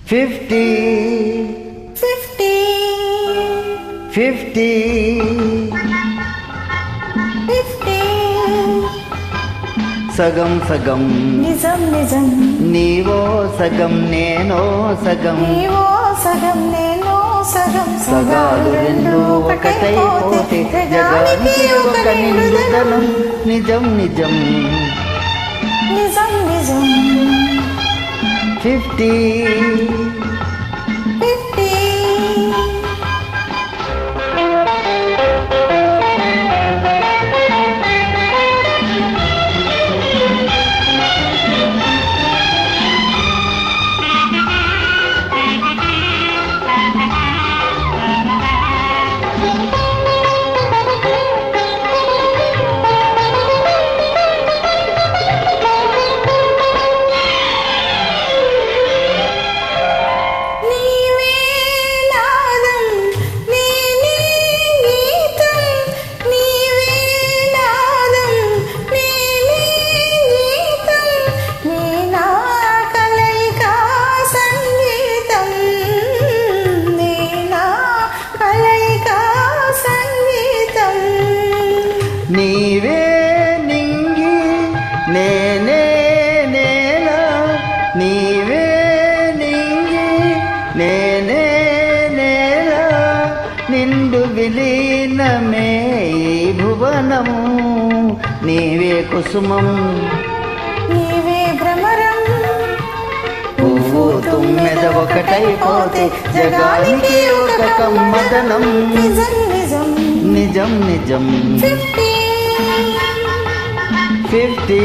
50 50 50 50 సగం సగం నిజం నిజం నీవో సగం నేనో సగం నీవో సగం నేనో సగం సగాలు రెండు ఒకటైపోతే జగానికి ఒక నిండుదనం నిజం నిజం నిజం నిజం 50 50 నీవే నింగి నేనే నేల నీవే నింగి నేనే నేల నిండు విలీనమే ఈ భువనము నీవే కుసుమం నీవే భ్రమరం పువ్వు తుమ్మెద ఒకటైపోతే జగానికి ఒక కమ్మదనం నిజం నిజం నిజం నిజం 50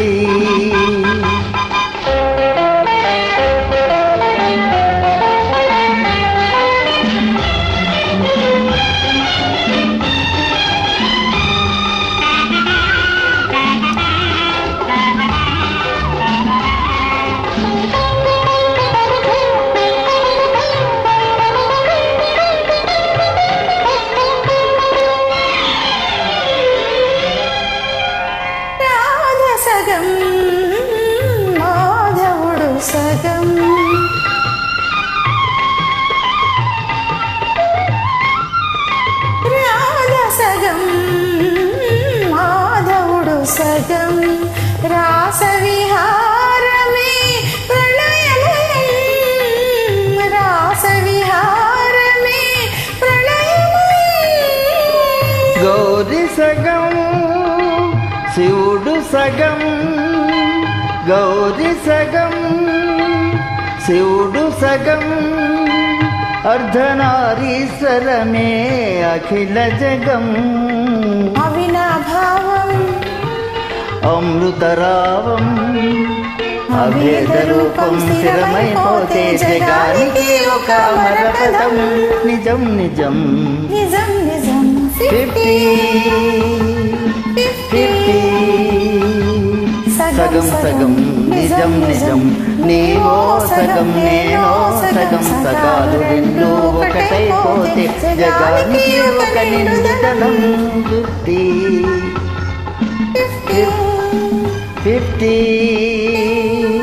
సగం మాధవుడు సగం రాధ సగం మాధవుడు సగం రాస విహారమే ప్రళయమయం రాస విహారమే ప్రళయమయం గౌరి సగం శివుడు సగం గౌరి సగం శివుడు సగం అర్ధనారీశ్వరమే అఖిల జగం అవినాభావం అమృతరావం అభేద రూపం స్థిరమైపోతే జగానికి ఒక అమరపదం నిజం నిజం నిజం నిజం 50 సగం సగం నిజం నిజం నీవో సగం నేనో సగం సగాలు రెండు ఒకటైపోతే జగానికి ఒక నిండుదనం 50